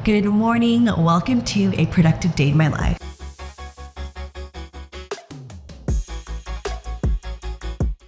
Good morning. Welcome to a productive day in my life.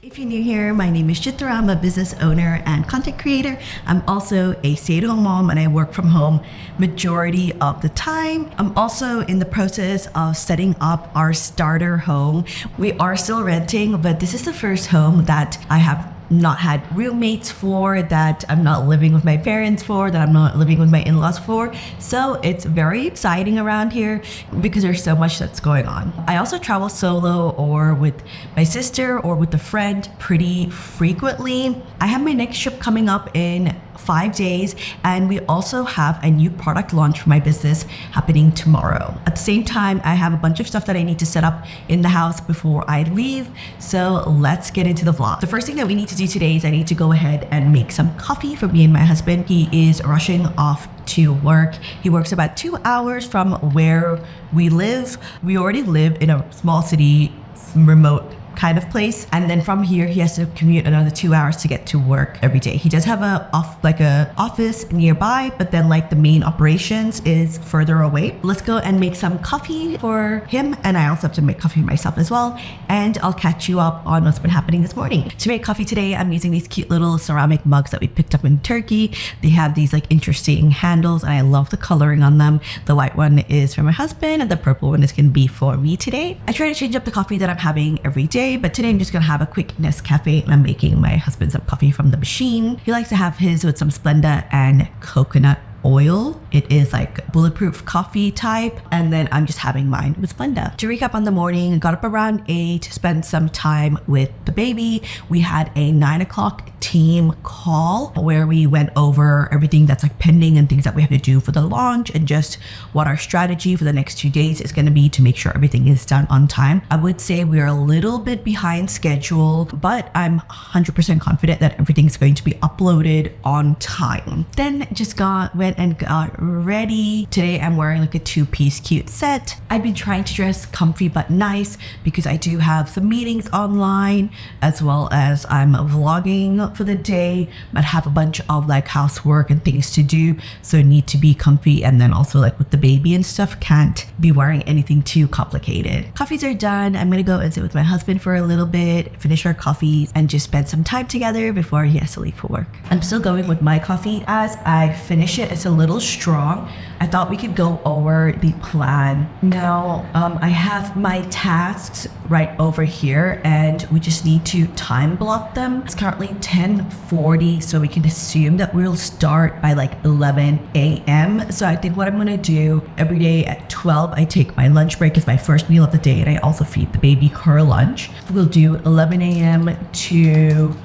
If you're new here, my name is Chitra. I'm a business owner and content creator. I'm also a stay-at-home mom and I work from home majority of the time. I'm also in the process of setting up our starter home. We are still renting, but this is the first home that I have not had roommates for, that I'm not living with my parents for, that I'm not living with my in-laws for. So it's very exciting around here because there's so much that's going on. I also travel solo or with my sister or with a friend pretty frequently. I have my next trip coming up in 5 days, and we also have a new product launch for my business happening tomorrow. At the same time, I have a bunch of stuff that I need to set up in the house before I leave. So let's get into the vlog. The first thing that we need to do today is I need to go ahead and make some coffee for me and my husband. He is rushing off to work. He works about 2 hours from where we live. We already live in a small city, remote kind of place, and then from here he has to commute another 2 hours to get to work every day. He does have a office nearby, but then like the main operations is further away. Let's go and make some coffee for him, and I also have to make coffee myself as well, and I'll catch you up on what's been happening this morning. To make coffee today, I'm using these cute little ceramic mugs that we picked up in Turkey. They have these like interesting handles and I love the coloring on them. The white one is for my husband and the purple one is gonna be for me today. I try to change up the coffee that I'm having every day, but today I'm just gonna have a quick Nescafe, and I'm making my husband some coffee from the machine. He likes to have his with some Splenda and coconut oil. It is like bulletproof coffee type, and then I'm just having mine with Splenda. To recap on the morning, I got up around 8 to spend some time with the baby. We had a 9 o'clock team call where we went over everything that's like pending and things that we have to do for the launch, and just what our strategy for the next 2 days is going to be to make sure everything is done on time. I would say we're a little bit behind schedule, but I'm 100% confident that everything's going to be uploaded on time. Then just went and got ready. Today I'm wearing like a 2-piece cute set. I've been trying to dress comfy but nice because I do have some meetings online, as well as I'm vlogging for the day, but have a bunch of like housework and things to do, so need to be comfy. And then also like with the baby and stuff, can't be wearing anything too complicated. Coffees are done. I'm gonna go and sit with my husband for a little bit, finish our coffees, and just spend some time together before he has to leave for work. I'm still going with my coffee. As I finish it, it's a little strong. I thought we could go over the plan. Now, I have my tasks right over here, and we just need to time block them. It's currently 10:40, so we can assume that we'll start by like 11 a.m. So I think what I'm gonna do every day at 12, I take my lunch break as my first meal of the day, and I also feed the baby her lunch. We'll do 11 a.m. to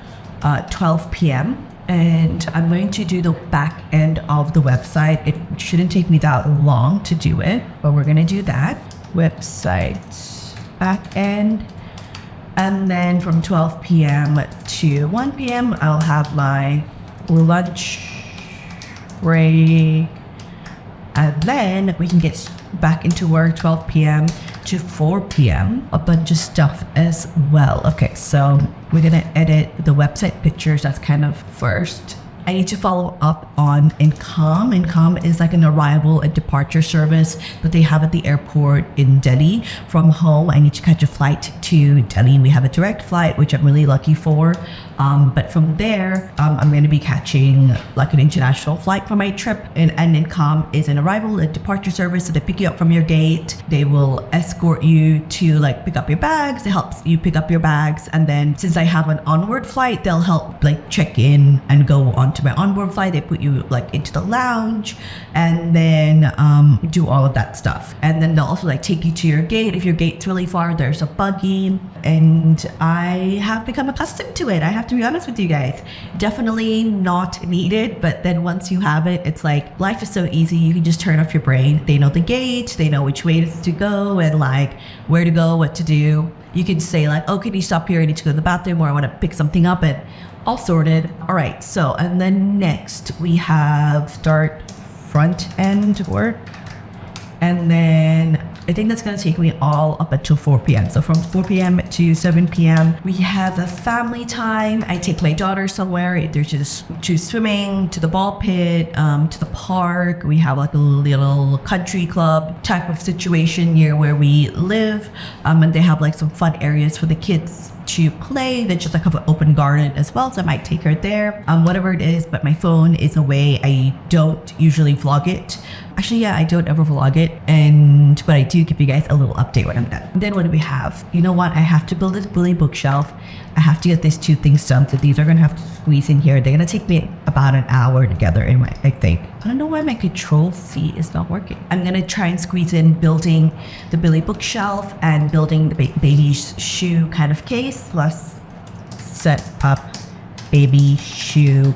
12 p.m. and I'm going to do the back end of the website. It shouldn't take me that long to do it, but we're gonna do that. Website back end, and then from 12 p.m. to 1 p.m. I'll have my lunch break, and then we can get back into work 12 p.m. to 4 p.m. a bunch of stuff as well. Okay, so we're gonna edit the website pictures. That's kind of first. I need to follow up on Incom. Incom is like an arrival and departure service that they have at the airport in Delhi. From home, I need to catch a flight to Delhi. We have a direct flight, which I'm really lucky for. But from there, I'm going to be catching like an international flight for my trip. And Incom is an arrival and departure service. So they pick you up from your gate. They will escort you to like pick up your bags. They help you pick up your bags. And then since I have an onward flight, they'll help like check in and go on to my onboard flight. They put you like into the lounge and then do all of that stuff. And then they'll also like take you to your gate. If your gate's really far, there's a buggy. And I have become accustomed to it. I have to be honest with you guys. Definitely not needed, but then once you have it, it's like life is so easy. You can just turn off your brain. They know the gate, they know which way to go and like where to go, what to do. You can say like, oh, can you stop here? I need to go to the bathroom, or I want to pick something up, and all sorted. All right, so, and then next we have start front end work. And then I think that's gonna take me all up until 4 p.m. So from 4 p.m. to 7 p.m. we have a family time. I take my daughter somewhere, either to swimming, to the ball pit, to the park. We have like a little country club type of situation near where we live, and they have like some fun areas for the kids to play. They just like have an open garden as well, so I might take her there, whatever it is. But my phone is away. I don't usually vlog it. Actually, yeah, I don't ever vlog it, but I do give you guys a little update when I'm done. Then what do we have? You know what? I have to build this bully bookshelf. I have to get these two things done. So these are gonna have to squeeze in here. They're gonna take me about an hour together anyway, I think. I don't know why my control C is not working. I'm gonna try and squeeze in building the Billy bookshelf and building the baby's shoe kind of case, plus set up baby shoe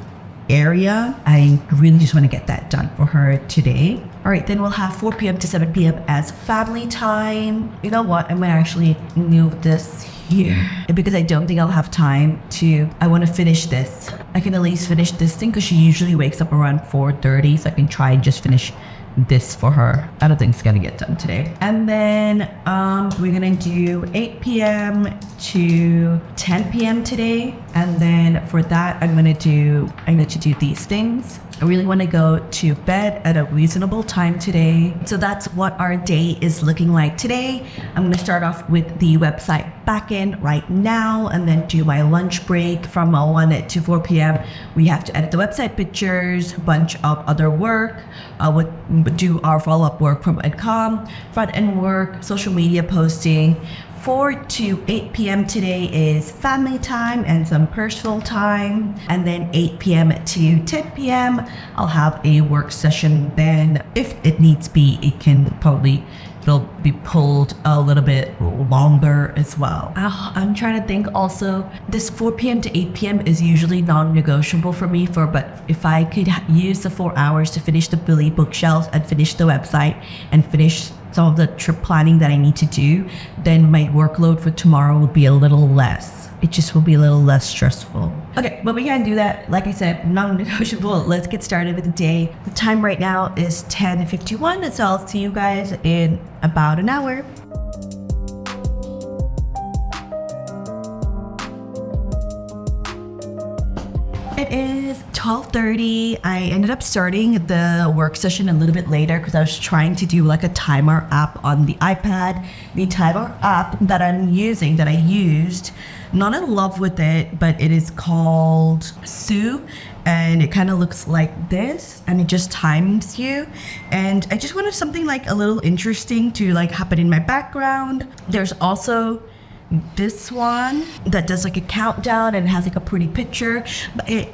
area. I really just want to get that done for her today. All right, then we'll have 4 p.m. to 7 p.m. as family time. You know what? I'm gonna actually move this here because I don't think I'll have time to. I want to finish this. I can at least finish this thing because she usually wakes up around 4:30, so I can try and just finish this for her. I don't think it's gonna get done today. And then we're gonna do 8 p.m. to 10 p.m. today. And then for that, I'm going to do these things. I really want to go to bed at a reasonable time today. So that's what our day is looking like today. I'm going to start off with the website backend right now and then do my lunch break from 1 to 4 p.m. We have to edit the website pictures, a bunch of other work, do our follow-up work from EdCom, front-end work, social media posting. 4 to 8 p.m. today is family time and some personal time. And then 8 p.m. to 10 p.m. I'll have a work session. Then if it needs be, it'll be pulled a little bit longer as well. I'm trying to think also, this 4 p.m. to 8 p.m. is usually non-negotiable for me but if I could use the 4 hours to finish the Billy bookshelves and finish the website and finish some of the trip planning that I need to do, then my workload for tomorrow will be a little less. It just will be a little less stressful. Okay, but we can do that. Like I said, non-negotiable. Let's get started with the day. The time right now is 10:51, so I'll see you guys in about an hour. It is 12:30. I ended up starting the work session a little bit later because I was trying to do like a timer app on the iPad. The timer app that I used, not in love with it, but it is called Sue, and it kind of looks like this, and it just times you. And I just wanted something like a little interesting to like happen in my background. There's also this one that does like a countdown and it has like a pretty picture,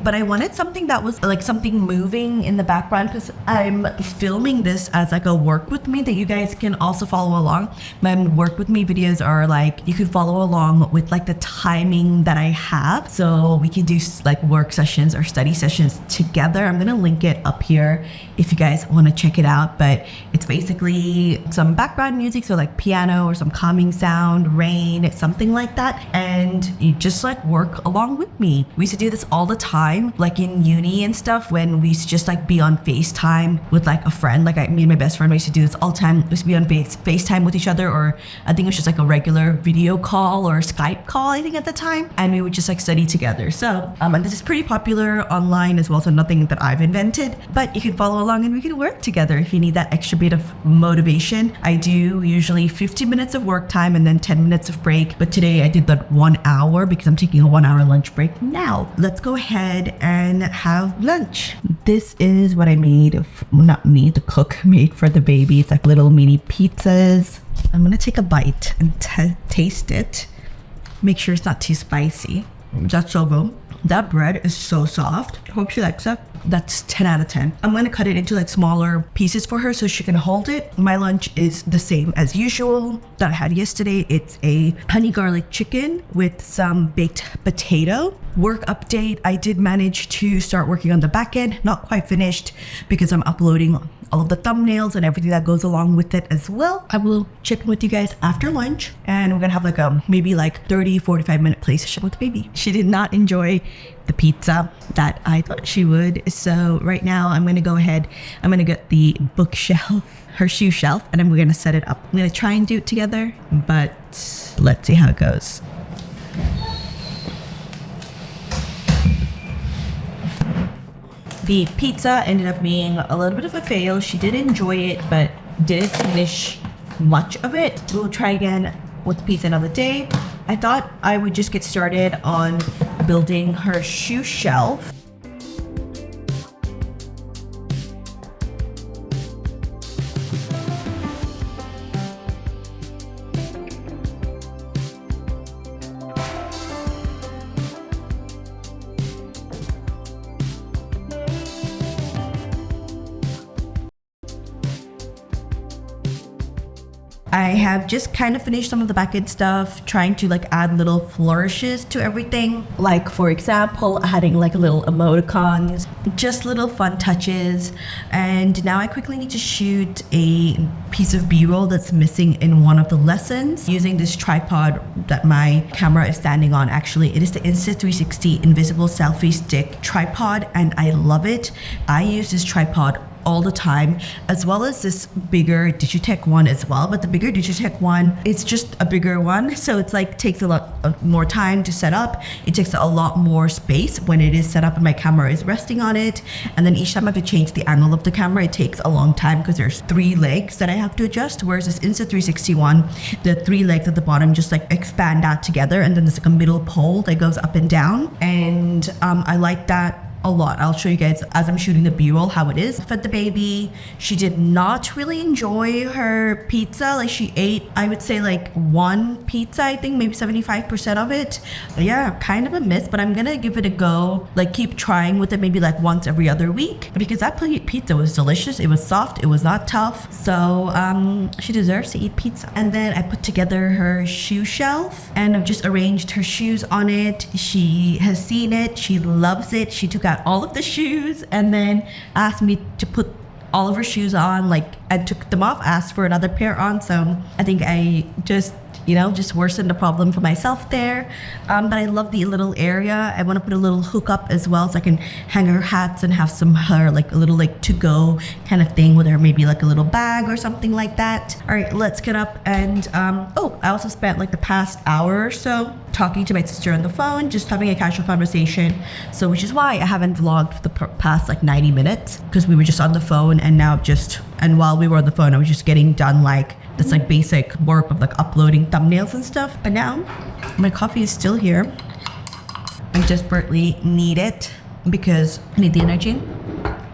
but I wanted something that was like something moving in the background because I'm filming this as like a work with me that you guys can also follow along. My work with me videos are like, you can follow along with like the timing that I have, so we can do like work sessions or study sessions together. I'm gonna link it up here if you guys want to check it out, but it's basically some background music, so like piano or some calming sound, rain, something like that, and you just like work along with me. We used to do this all the time, like in uni and stuff, when we used to just like be on FaceTime with like a friend. Like me and my best friend, we used to do this all the time. We used to be on FaceTime with each other, or I think it was just like a regular video call or Skype call, I think at the time, and we would just like study together. So and this is pretty popular online as well, so nothing that I've invented, but you can follow along and we can work together if you need that extra bit of motivation. I do usually 50 minutes of work time and then 10 minutes of break. But today I did that 1 hour because I'm taking a 1 hour lunch break now. Let's go ahead and have lunch. This is what I made, not me, the cook made for the baby. It's like little mini pizzas. I'm gonna take a bite and taste it. Make sure it's not too spicy. That's so good. That bread is so soft. Hope she likes it. That's 10 out of 10. I'm going to cut it into like smaller pieces for her so she can hold it. My lunch is the same as usual that I had yesterday. It's a honey garlic chicken with some baked potato. Work update. I did manage to start working on the back end. Not quite finished because I'm uploading all of the thumbnails and everything that goes along with it as well. I will check in with you guys after lunch, and we're gonna have like a maybe like 30-45 minute play session with the baby. She did not enjoy the pizza that I thought she would. So right now I'm gonna go ahead, I'm gonna get the bookshelf, her shoe shelf, and then we're gonna set it up. I'm gonna try and do it together, but let's see how it goes. The pizza ended up being a little bit of a fail. She did enjoy it, but didn't finish much of it. We'll try again with the pizza another day. I thought I would just get started on building her shoe shelf. I have just kind of finished some of the back end stuff, trying to like add little flourishes to everything. Like for example, adding like little emoticons, just little fun touches. And now I quickly need to shoot a piece of B-roll that's missing in one of the lessons using this tripod that my camera is standing on. Actually, it is the Insta 360 invisible selfie stick tripod, and I love it. I use this tripod all the time, as well as this bigger Digitech one as well. But the bigger Digitech one, it's just a bigger one, so it's like takes a lot more time to set up. It takes a lot more space when it is set up and my camera is resting on it. And then each time I have to change the angle of the camera, it takes a long time because there's 3 legs that I have to adjust. Whereas this Insta 360 one, the 3 legs at the bottom just like expand out together, and then there's like a middle pole that goes up and down. And I like that a lot. I'll show you guys as I'm shooting the B-roll how it is. Fed the baby. She did not really enjoy her pizza. Like she ate, I would say like 1 pizza, I think maybe 75% of it. Yeah, kind of a miss, but I'm gonna give it a go. Like keep trying with it maybe like once every other week, because that pizza was delicious. It was soft, it was not tough. So she deserves to eat pizza. And then I put together her shoe shelf and I've just arranged her shoes on it. She has seen it, she loves it. She took out all of the shoes and then asked me to put all of her shoes on, like, and took them off, asked for another pair on. So I think I just worsened the problem for myself there. But I love the little area. I want to put a little hook up as well, so I can hang her hats and have her like a little like to go kind of thing with her, maybe like a little bag or something like that. All right, let's get up. And I also spent like the past hour or so talking to my sister on the phone, just having a casual conversation. So which is why I haven't vlogged for the past like 90 minutes, because we were just on the phone. And while we were on the phone, I was just getting done like this like basic work of like uploading thumbnails and stuff. But now my coffee is still here. I desperately need it because I need the energy.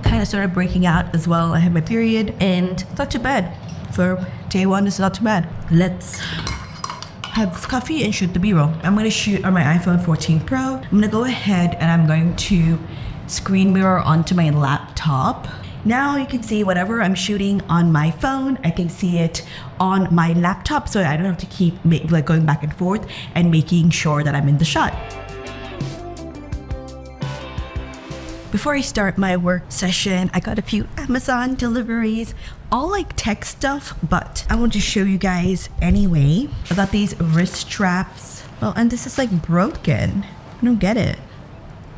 Kind of started breaking out as well. I had my period and it's not too bad. For day 1, it's not too bad. Let's have coffee and shoot the B-roll. I'm gonna shoot on my iPhone 14 Pro. I'm gonna go ahead and I'm going to screen mirror onto my laptop. Now you can see whatever I'm shooting on my phone, I can see it on my laptop, so I don't have to keep like going back and forth and making sure that I'm in the shot. Before I start my work session, I got a few Amazon deliveries, all like tech stuff, but I want to show you guys anyway. I got these wrist straps. Well, and this is like broken. I don't get it.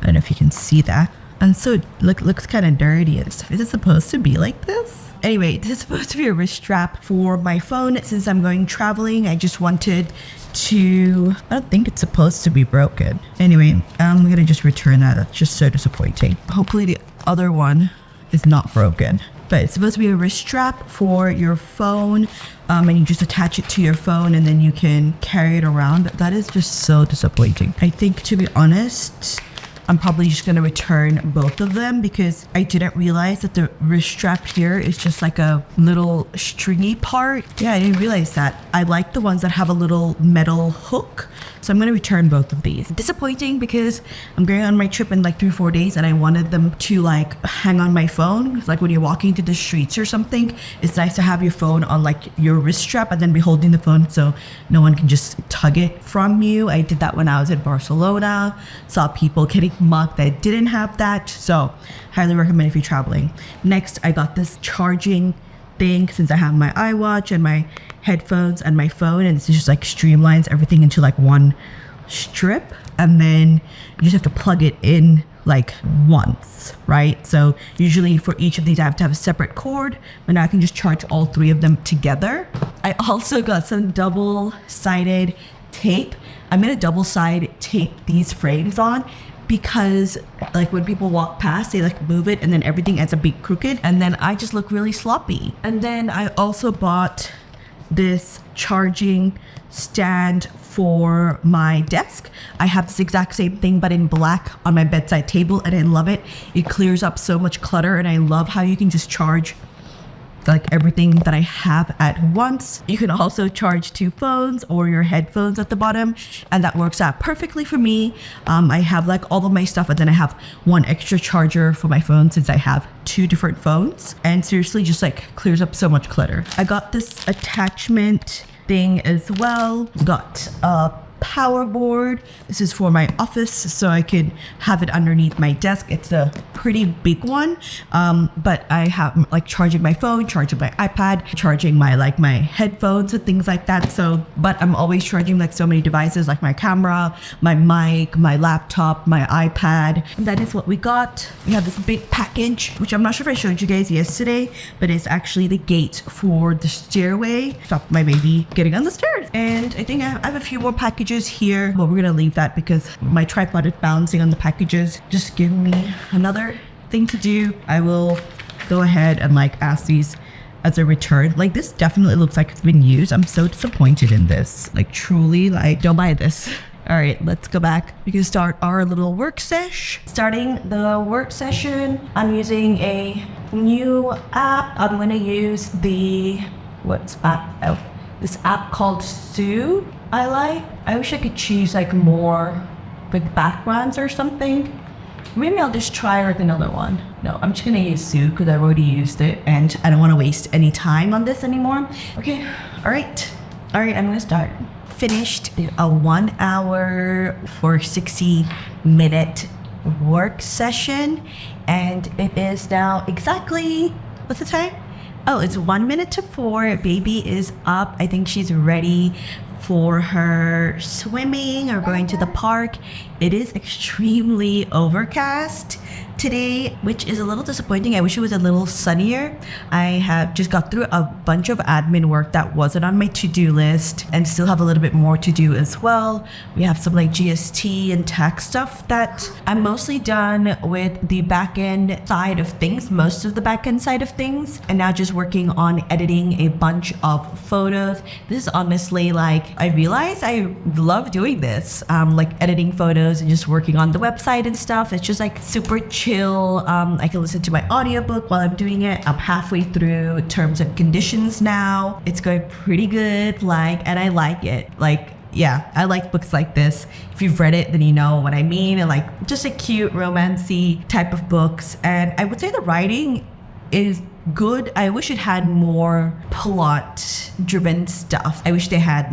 I don't know if you can see that. And so looks kind of dirty and stuff. Is it supposed to be like this? Anyway, this is supposed to be a wrist strap for my phone. Since I'm going traveling, I just wanted to, I don't think it's supposed to be broken. Anyway, I'm gonna just return that. That's just so disappointing. Hopefully the other one is not broken. But it's supposed to be a wrist strap for your phone, and you just attach it to your phone and then you can carry it around. That is just so disappointing. I think, to be honest, I'm probably just gonna return both of them because I didn't realize that the wrist strap here is just like a little stringy part. Yeah, I didn't realize that. I like the ones that have a little metal hook. So I'm gonna return both of these. Disappointing because I'm going on my trip in like 3 or 4 days and I wanted them to like hang on my phone. It's like when you're walking through the streets or something, it's nice to have your phone on like your wrist strap and then be holding the phone so no one can just tug it from you. I did that when I was in Barcelona. Saw people getting month that didn't have that, so highly recommend if you're traveling. Next, I got this charging thing since I have my iWatch and my headphones and my phone, and this just like streamlines everything into like one strip, and then you just have to plug it in like once, right? So usually for each of these I have to have a separate cord, but now I can just charge all three of them together. I also got some double-sided tape. I'm gonna double-side tape these frames on because like when people walk past, they like move it and then everything ends up being crooked, and then I just look really sloppy. And then I also bought this charging stand for my desk. I have this exact same thing but in black on my bedside table, and I love it. It clears up so much clutter, and I love how you can just charge like everything that I have at once. You can also charge two phones or your headphones at the bottom, and that works out perfectly for me. I have like all of my stuff, and then I have one extra charger for my phone since I have two different phones, and seriously just like clears up so much clutter. I got this attachment thing as well. Got a power board. This is for my office, so I could have it underneath my desk. It's a pretty big one, but I have like charging my phone, charging my iPad, charging my my headphones and things like that. So, but I'm always charging like so many devices, like my camera, my mic, my laptop, my iPad. And that is what we got. We have this big package, which I'm not sure if I showed you guys yesterday, but it's actually the gate for the stairway. Stop my baby getting on the stairs. And I think I have a few more packages here, but we're gonna leave that because my tripod is balancing on the packages. Just give me another thing to do. I will go ahead and ask these as a return. This definitely looks like it's been used. I'm so disappointed in this. Truly, don't buy this. All right, let's go back. We can start our little work sesh. Starting the work session, I'm using a new app. I'm gonna use this app called Sue. I wish I could choose more backgrounds or something. Maybe I'll just try another one. No, I'm just gonna use Sue because I've already used it and I don't want to waste any time on this anymore. Okay, all right, I'm gonna start. Finished a 1 hour for 60-minute work session, and it is now exactly, what's the time? Oh, it's 1 minute to 4. Baby is up. I think she's ready for her swimming or going to the park. It is extremely overcast today, which is a little disappointing. I wish it was a little sunnier. I have just got through a bunch of admin work that wasn't on my to-do list and still have a little bit more to do as well. We have some GST and tax stuff that I'm mostly done with the back-end side of things, most of the back-end side of things, and now just working on editing a bunch of photos. This is honestly I realize I love doing this, editing photos and just working on the website and stuff. It's just super chill. I can listen to my audiobook while I'm doing it. I'm halfway through Terms and Conditions now. It's going pretty good, and I like it. Yeah, I like books like this. If you've read it, then you know what I mean. And just a cute romancy type of books. And I would say the writing is good. I wish it had more plot driven stuff. I wish they had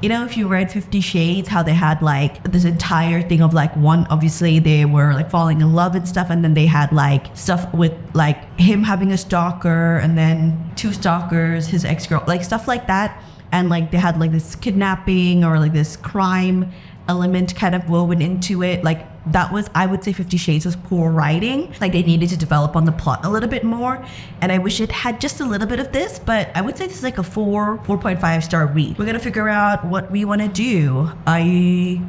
if you read 50 Shades, how they had this entire thing of one, obviously they were falling in love and stuff, and then they had stuff with him having a stalker and then two stalkers, his ex-girl, stuff like that. And they had this kidnapping or this crime element kind of woven into it. That was, I would say 50 Shades was poor writing. They needed to develop on the plot a little bit more. And I wish it had just a little bit of this, but I would say this is a 4.5 star read. We're gonna figure out what we wanna do. I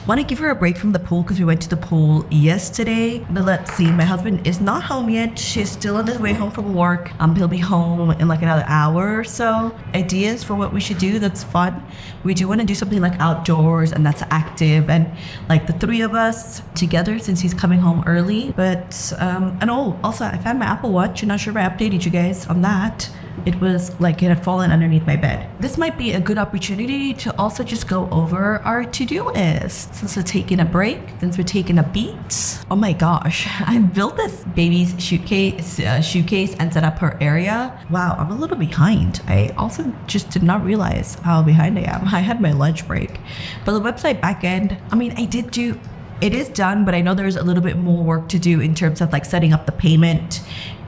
want to give her a break from the pool because we went to the pool yesterday. But let's see, my husband is not home yet. She's still on his way home from work. He'll be home in another hour or so. Ideas for what we should do that's fun. We do want to do something outdoors and that's active, and the three of us together since he's coming home early. But and also I found my Apple Watch. I'm not sure if I updated you guys on that. It was it had fallen underneath my bed. This might be a good opportunity to also just go over our to-do list. Since we're taking a break, since we're taking a beat. Oh my gosh, I built this baby's suitcase and set up her area. Wow, I'm a little behind. I also just did not realize how behind I am. I had my lunch break. But the website backend, I did do it is done, but I know there's a little bit more work to do in terms of like setting up the payment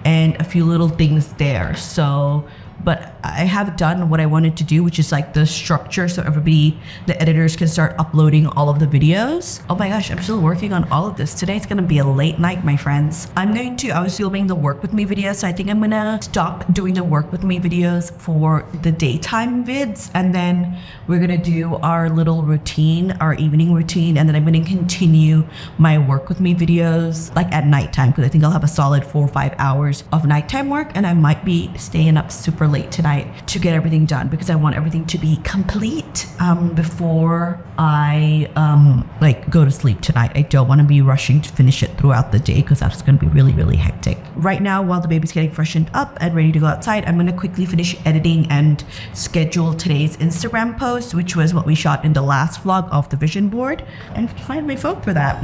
and a few little things there. So, but I have done what I wanted to do, which is like the structure, so everybody, the editors, can start uploading all of the videos. Oh my gosh, I'm still working on all of this. Today's gonna be a late night, my friends. I was filming the work with me videos, so I think I'm gonna stop doing the work with me videos for the daytime vids, and then we're gonna do our little routine, our evening routine, and then I'm gonna continue my work with me videos like at nighttime, because I think I'll have a solid 4 or 5 hours of nighttime work, and I might be staying up super late tonight to get everything done, because I want everything to be complete before I like go to sleep tonight. I don't want to be rushing to finish it throughout the day, because that's going to be really, really hectic. Right now, while the baby's getting freshened up and ready to go outside, I'm going to quickly finish editing and schedule today's Instagram post, which was what we shot in the last vlog of the vision board, and find my phone for that.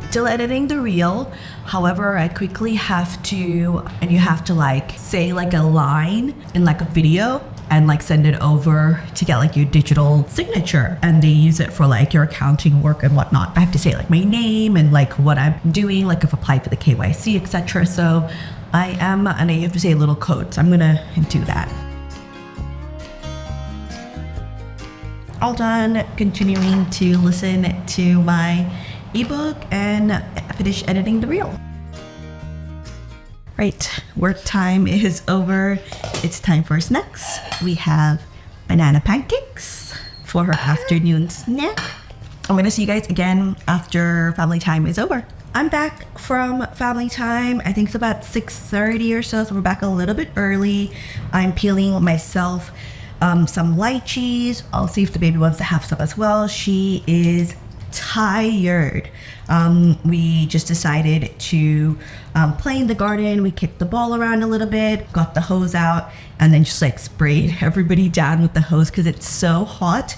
Still editing the reel. However, I quickly have to, and you have to like say like a line in like a video and like send it over to get like your digital signature, and they use it for like your accounting work and whatnot. I have to say like my name and like what I'm doing, like I've applied for the KYC, etc. So I am, and I have to say a little code, so I'm gonna do that. All done. Continuing to listen to my ebook and finish editing the reel. Right, work time is over. It's time for snacks. We have banana pancakes for her afternoon snack. I'm gonna see you guys again after family time is over. I'm back from family time. I think it's about 6:30 or so we're back a little bit early. I'm peeling myself some lychees. I'll see if the baby wants to have some as well. She is tired. We just decided to play in the garden. We kicked the ball around a little bit, got the hose out, and then just like sprayed everybody down with the hose because it's so hot.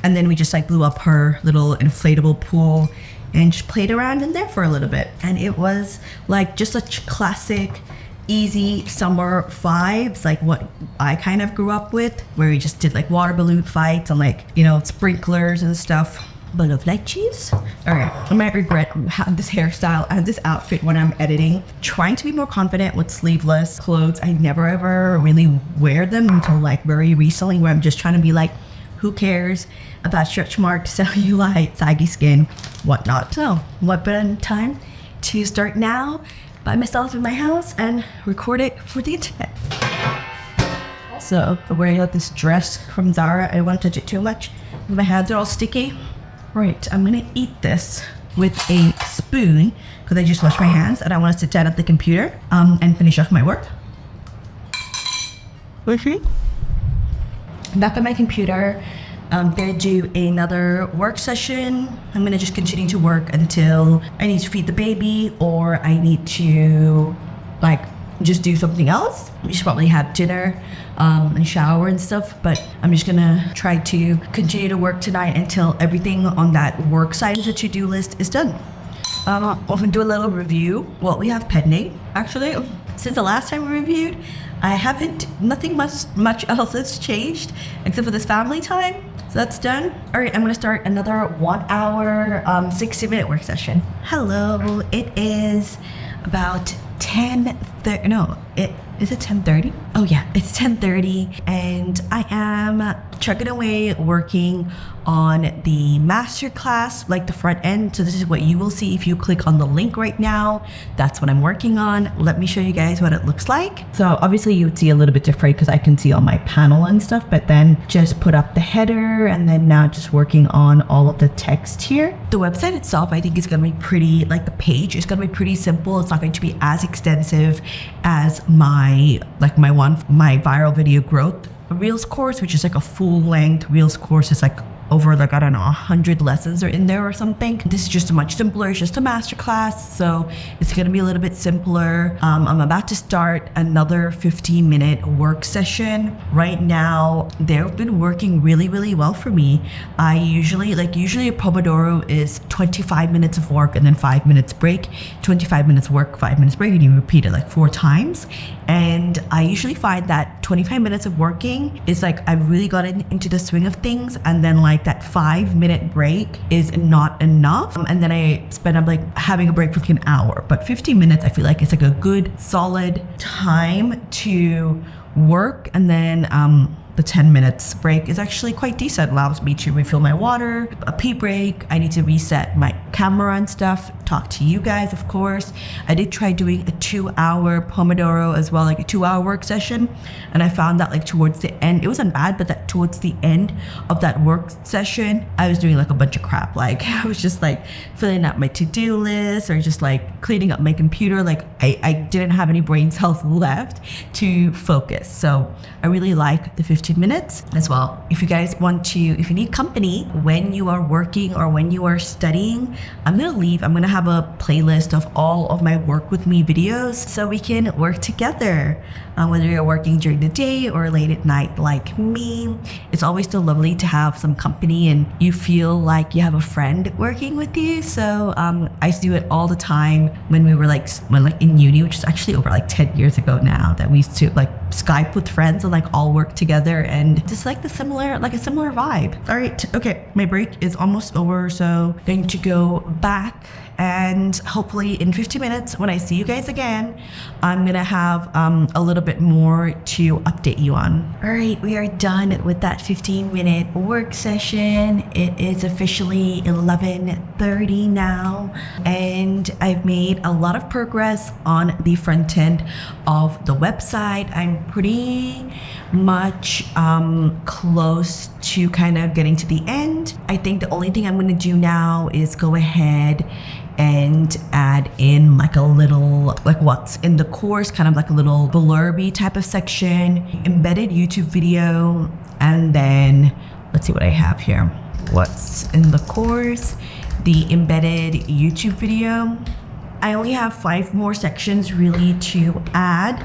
And then we just like blew up her little inflatable pool and just played around in there for a little bit. And it was like just such classic easy summer vibes, like what I kind of grew up with, where we just did like water balloon fights and like, you know, sprinklers and stuff. But of lychees. All right, I might regret this hairstyle and this outfit when I'm editing. Trying to be more confident with sleeveless clothes. I never ever really wear them until like very recently, where I'm just trying to be like, who cares about stretch marks, cellulite, saggy skin, whatnot. So what better time to start now by myself in my house and record it for the internet. Also, I'm wearing out this dress from Zara. I won't touch it too much. My hands are all sticky. Right, I'm gonna eat this with a spoon because I just washed my hands and I want to sit down at the computer and finish off my work. Back on my computer, I'm gonna do another work session. I'm gonna just continue to work until I need to feed the baby or I need to like just do something else. We should probably have dinner and shower and stuff, but I'm just gonna try to continue to work tonight until everything on that work side of the to-do list is done. We'll do a little review what we have pending. Actually, since the last time we reviewed, nothing much else has changed except for this family time. So that's done. All right, I'm gonna start another 1 hour, 60-minute work session. Hello, it is about 10:30. No, is it 10:30? Oh yeah, it's 10:30, and I am chugging away working on the masterclass, like the front end. So this is what you will see if you click on the link right now. That's what I'm working on. Let me show you guys what it looks like. So obviously you would see a little bit different because I can see on my panel and stuff, but then just put up the header and then now just working on all of the text here. The website itself, I think is gonna be pretty, like the page is gonna be pretty simple. It's not going to be as extensive as my viral video growth Reels course, which is like a full length Reels course. It's like over like, I don't know, 100 lessons are in there or something. This is just much simpler. It's just a masterclass, so it's gonna be a little bit simpler. I'm about to start another 15-minute work session. Right now, they've been working really, really well for me. I usually a Pomodoro is 25 minutes of work and then 5 minutes break, 25 minutes work, 5 minutes break, and you repeat it like 4 times. And I usually find that 25 minutes of working is like, I've really gotten into the swing of things, and then like that 5-minute break is not enough. And then I'm like having a break for like an hour, but 15 minutes, I feel like it's like a good solid time to work. And then the 10 minutes break is actually quite decent. Allows me to refill my water, a pee break. I need to reset my camera and stuff, talk to you guys, of course. I did try doing a 2-hour Pomodoro as well, like a 2-hour work session. And I found that like towards the end, it wasn't bad, but that towards the end of that work session, I was doing like a bunch of crap. Like I was just like filling out my to-do list or just like cleaning up my computer. Like I didn't have any brain cells left to focus. So I really like the 15 minutes as well. If you guys if you need company when you are working or when you are studying, I'm gonna have a playlist of all of my work with me videos so we can work together. Whether you're working during the day or late at night like me, it's always so lovely to have some company and you feel like you have a friend working with you. So I used to do it all the time when we were like in uni, which is actually over like 10 years ago now, that we used to like Skype with friends and like all work together, and just like a similar vibe. All right, okay, my break is almost over, so I'm going to go back, and hopefully in 15 minutes when I see you guys again, I'm gonna have a little bit more to update you on. All right, we are done with that 15-minute work session. It is officially 11:30 now, and I've made a lot of progress on the front end of the website. I'm pretty much close to kind of getting to the end. I think the only thing I'm going to do now is go ahead and add in like a little, like what's in the course, kind of like a little blurby type of section, embedded YouTube video, and then let's see what I have here. What's in the course, the embedded YouTube video. I only have 5 more sections really to add.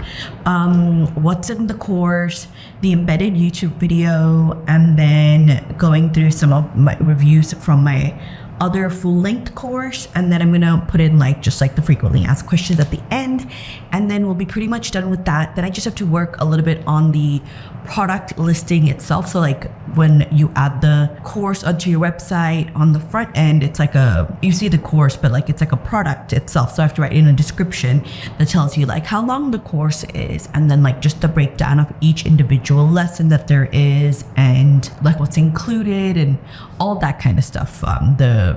What's in the course, the embedded YouTube video, and then going through some of my reviews from my other full-length course, and then I'm gonna put in like just like the frequently asked questions at the end, and then we'll be pretty much done with that. Then I just have to work a little bit on the product listing itself. So like when you add the course onto your website, on the front end, it's like you see the course, but like it's like a product itself. So I have to write in a description that tells you like how long the course is, and then like just the breakdown of each individual lesson that there is, and like what's included and all that kind of stuff. The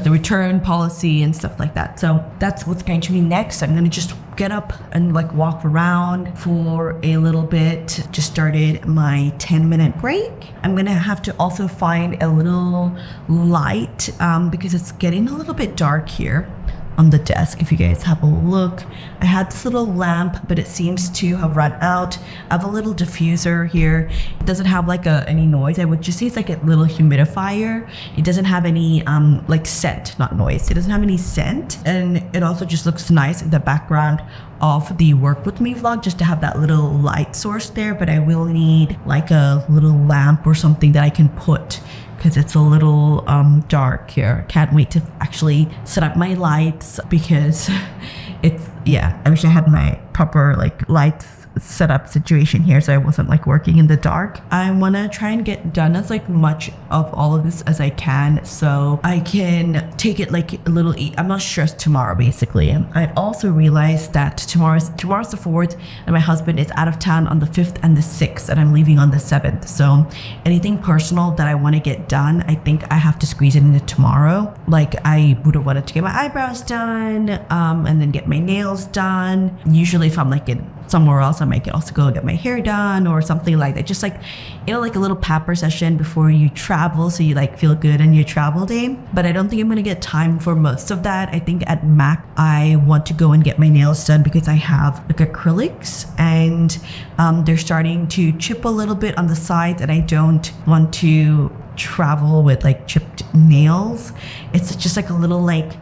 return policy and stuff like that. So that's what's going to be next. I'm gonna just get up and like walk around for a little bit. Just started my 10-minute break. I'm gonna have to also find a little light because it's getting a little bit dark here on the desk. If you guys have a look, I had this little lamp, but it seems to have run out. I have a little diffuser here. It doesn't have like any noise. I would just say it's like a little humidifier. It doesn't have any like scent, not noise. It doesn't have any scent, and it also just looks nice in the background of the work with me vlog, just to have that little light source there. But I will need like a little lamp or something that I can put, because it's a little dark here. Can't wait to actually set up my lights, because I wish I had my proper like lights set up situation here, so I wasn't like working in the dark. I want to try and get done as like much of all of this as I can, so I can take it like a little I'm not stressed tomorrow, basically. I also realized that tomorrow's the 4th, and my husband is out of town on the 5th and the 6th, and I'm leaving on the 7th. So anything personal that I want to get done, I think I have to squeeze it into tomorrow. Like I would have wanted to get my eyebrows done, and then get my nails done. Usually if I'm like in somewhere else, I might also go get my hair done or something like that. Just like, like a little pamper session before you travel, so you like feel good on your travel day. But I don't think I'm gonna get time for most of that. I think at Mac, I want to go and get my nails done, because I have like acrylics, and they're starting to chip a little bit on the sides, and I don't want to travel with like chipped nails. It's just like a little like,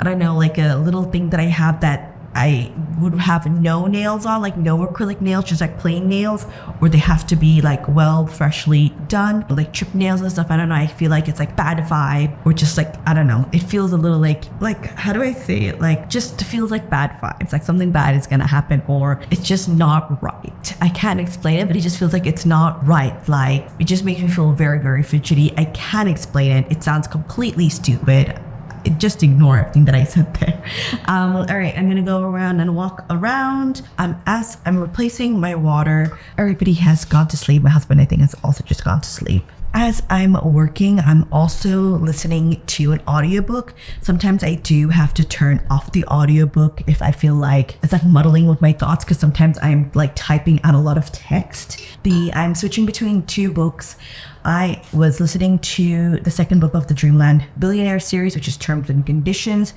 I don't know, like a little thing that I have that I would have no nails on, like no acrylic nails, just like plain nails, or they have to be like well freshly done, like chipped nails and stuff. I don't know, I feel like it's like bad vibe, or just like, I don't know, it feels a little like how do I say it, like just feels like bad vibes, like something bad is gonna happen, or it's just not right. I can't explain it, but it just feels like it's not right. Like it just makes me feel very, very fidgety. I can't explain it. It sounds completely stupid. Just ignore everything that I said there. All right, I'm gonna go around and walk around. As I'm replacing my water, everybody has gone to sleep. My husband, I think, has also just gone to sleep. As I'm working, I'm also listening to an audiobook. Sometimes I do have to turn off the audiobook if I feel like it's like muddling with my thoughts, because sometimes I'm like typing out a lot of text. I'm switching between two books. I was listening to the second book of the Dreamland Billionaire series, which is Terms and Conditions.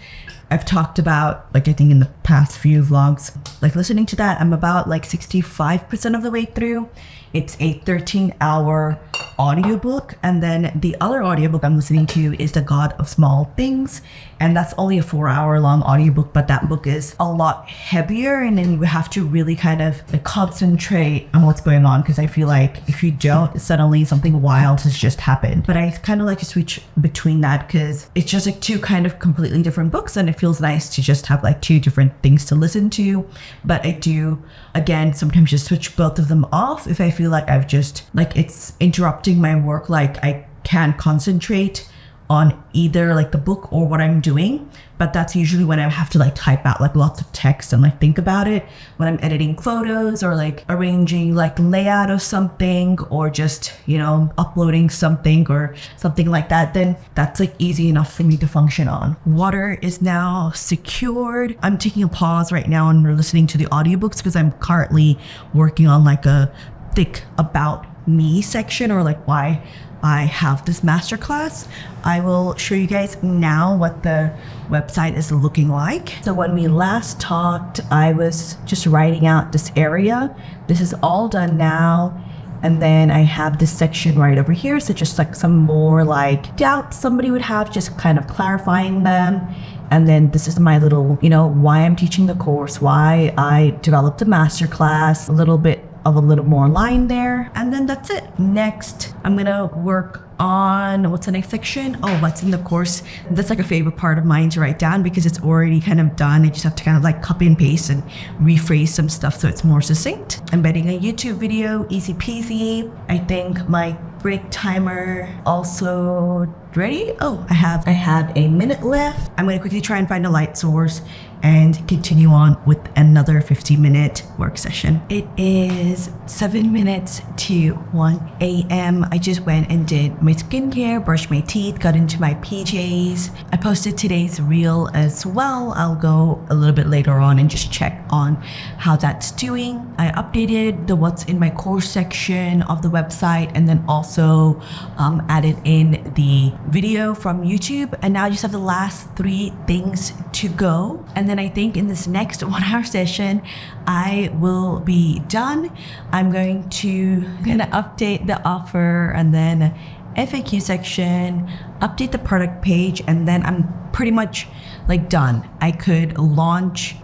I've talked about, like, I think in the past few vlogs, like listening to that, I'm about like 65% of the way through. It's a 13-hour audiobook. And then the other audiobook I'm listening to is The God of Small Things. And that's only a 4-hour long audiobook, but that book is a lot heavier. And then we have to really kind of like concentrate on what's going on, because I feel like if you don't, suddenly something wild has just happened. But I kind of like to switch between that, because it's just like two kind of completely different books, and it feels nice to just have like two different things to listen to. But I do, again, sometimes just switch both of them off if I feel like I've just like it's interrupting my work, like I can't concentrate on either like the book or what I'm doing. But that's usually when I have to like type out like lots of text and like think about it, when I'm editing photos or like arranging like layout of something, or just, you know, uploading something or something like that. Then that's like easy enough for me to function on. Water is now secured. I'm taking a pause right now and listening to the audiobooks, because I'm currently working on like a thick about me section, or like why I have this masterclass. I will show you guys now what the website is looking like. So when we last talked, I was just writing out this area. This is all done now. And then I have this section right over here. So just like some more like doubts somebody would have, just kind of clarifying them. And then this is my little, you know, why I'm teaching the course, why I developed a masterclass, a little bit of a little more line there. And then that's it. Next, I'm gonna work on, what's the next section? Oh, what's in the course. That's like a favorite part of mine to write down, because it's already kind of done. I just have to kind of like copy and paste and rephrase some stuff so it's more succinct. Embedding a YouTube video, easy peasy. I think my break timer also ready. Oh, I have a minute left. I'm gonna quickly try and find a light source and continue on with another 15-minute work session. It is 7 minutes to 1 a.m. I just went and did my skincare, brushed my teeth, got into my PJs. I posted today's reel as well. I'll go a little bit later on and just check on how that's doing. I updated the what's in my course section of the website, and then also added in the video from YouTube. And now I just have the last 3 things to go. And then I think in this next 1-hour session, I will be done. I'm gonna update the offer, and then FAQ section, update the product page, and then I'm pretty much like done. I could launch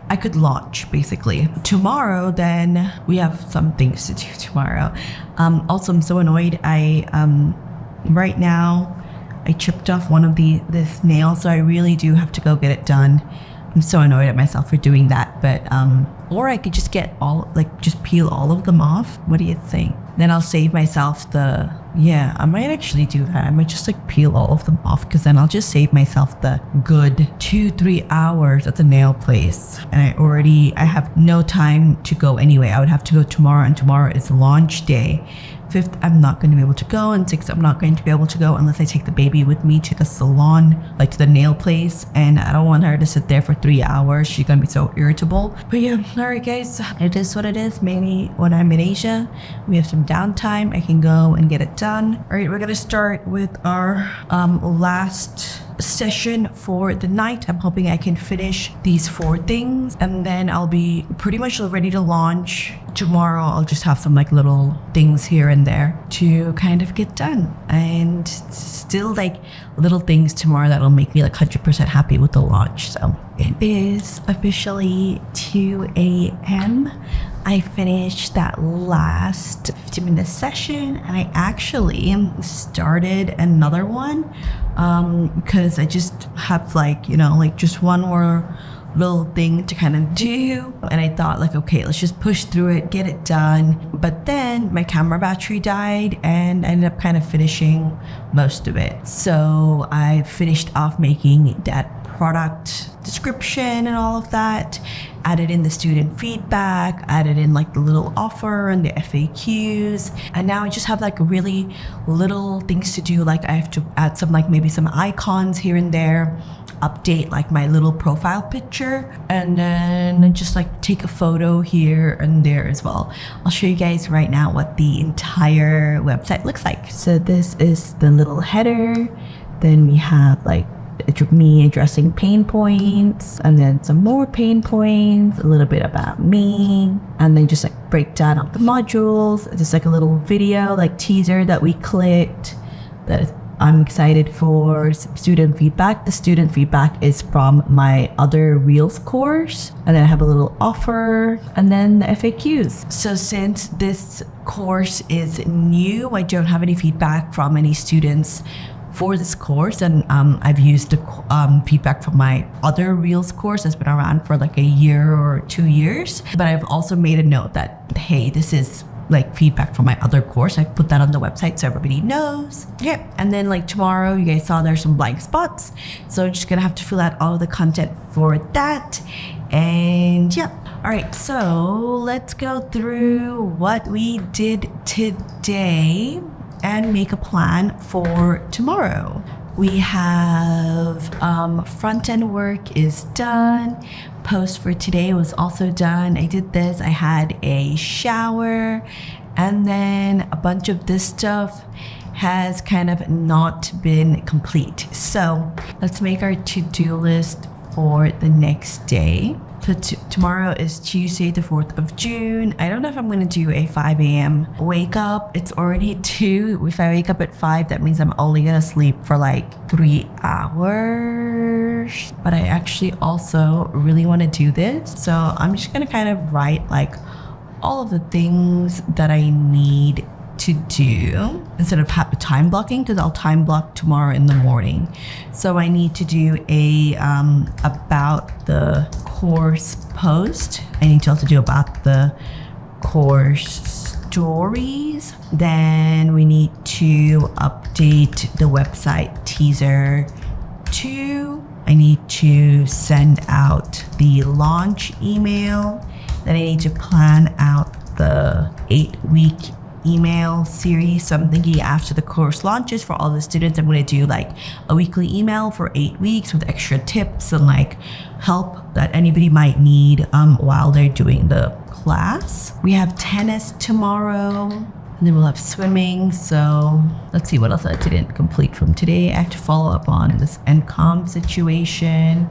basically. Tomorrow, then we have some things to do tomorrow. Also, I'm so annoyed. Right now, I chipped off one of this nail, so I really do have to go get it done. I'm so annoyed at myself for doing that, but or I could just just peel all of them off. What do you think? Then I'll save myself I might actually do that. I might just like peel all of them off, because then I'll just save myself the good 2-3 hours at the nail place. And I have no time to go anyway. I would have to go tomorrow, and tomorrow is launch day. 5th, I'm not going to be able to go, and 6th, I'm not going to be able to go unless I take the baby with me to the salon, like to the nail place, and I don't want her to sit there for 3 hours. She's going to be so irritable. But yeah, alright guys, it is what it is. Maybe when I'm in Asia, we have some downtime, I can go and get it done. Alright, we're going to start with our last session for the night. I'm hoping I can finish these 4 things and then I'll be pretty much ready to launch. Tomorrow I'll just have some like little things here and there to kind of get done, and still like little things tomorrow that'll make me like 100% happy with the launch. So it is officially 2 a.m. I finished that last 15-minute session and I actually started another one because I just have like, like just one more little thing to kind of do, and I thought like, okay, let's just push through it, get it done. But then my camera battery died and I ended up kind of finishing most of it. So I finished off making that product description and all of that, added in the student feedback, added in like the little offer and the FAQs, and now I just have like really little things to do. Like I have to add some like maybe some icons here and there, update like my little profile picture, and then just like take a photo here and there as well. I'll show you guys right now what the entire website looks like. So this is the little header, then we have like me addressing pain points, and then some more pain points, a little bit about me, and then just like breakdown of the modules. Just like a little video like teaser that we clicked that I'm excited for. Some student feedback. The student feedback is from my other Reels course, and then I have a little offer, and then the FAQs. So since this course is new, I don't have any feedback from any students for this course, and I've used the feedback from my other Reels course that's been around for like a year or 2 years. But I've also made a note that, hey, this is like feedback from my other course. I put that on the website so everybody knows. Yeah. And then like tomorrow, you guys saw there's some blank spots, so I'm just gonna have to fill out all of the content for that. And yeah. All right, so let's go through what we did today and make a plan for tomorrow. We have front-end work is done. Post for today was also done. I did this. I had a shower, and then a bunch of this stuff has kind of not been complete. So let's make our to-do list for the next day. So tomorrow is Tuesday, the 4th of June. I don't know if I'm going to do a 5 a.m. wake up. It's already 2. If I wake up at 5, that means I'm only going to sleep for like 3 hours. But I actually also really want to do this. So I'm just going to kind of write like all of the things that I need to do instead of time blocking, because I'll time block tomorrow in the morning. So I need to do a about the course post. I need to also do about the course stories. Then we need to update the website teaser 2. I need to send out the launch email. Then I need to plan out the 8-week email series. So I'm thinking after the course launches for all the students, I'm going to do like a weekly email for 8 weeks with extra tips and like help that anybody might need while they're doing the class. We have tennis tomorrow, and then we'll have swimming. So let's see what else I didn't complete from today. I have to follow up on this NCOM situation.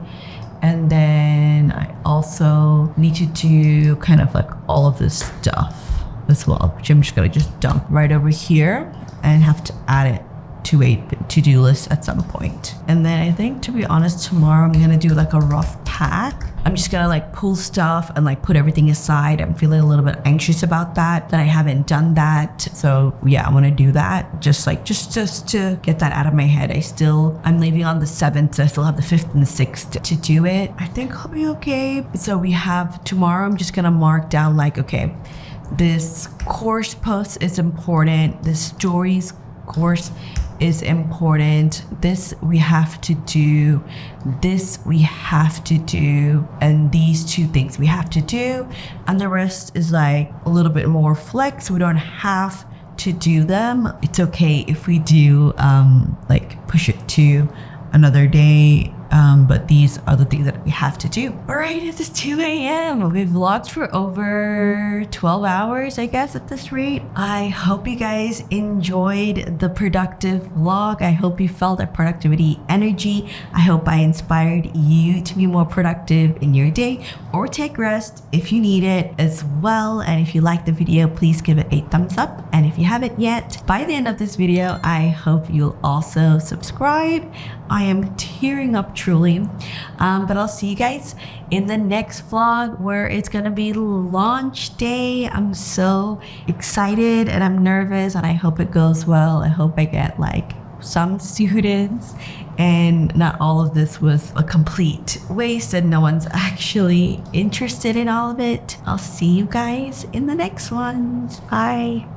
And then I also need to do kind of like all of this stuff as well, which I'm just gonna just dump right over here and have to add it to a to-do list at some point. And then I think, to be honest, tomorrow I'm gonna do like a rough pack. I'm just gonna like pull stuff and like put everything aside. I'm feeling a little bit anxious about that I haven't done that. So yeah, I want to do that just to get that out of my head. I'm leaving on the 7th, so I still have the 5th and the 6th to do it. I think I'll be okay. So we have tomorrow, I'm just gonna mark down like, okay, this course post is important, this stories course is important, this we have to do, this we have to do, and these 2 things we have to do, and the rest is like a little bit more flex. We don't have to do them. It's okay if we do like push it to another day but these are the things that we have to do. All right, it is 2 a.m. We've vlogged for over 12 hours, I guess, at this rate. I hope you guys enjoyed the productive vlog. I hope you felt that productivity energy. I hope I inspired you to be more productive in your day, or take rest if you need it as well. And if you liked the video, please give it a thumbs up. And if you haven't yet, by the end of this video, I hope you'll also subscribe. I am tearing up truly, but I'll see you guys in the next vlog, where it's gonna be launch day. I'm so excited and I'm nervous, and I hope it goes well. I hope I get like some students and not all of this was a complete waste and no one's actually interested in all of it. I'll see you guys in the next one. Bye.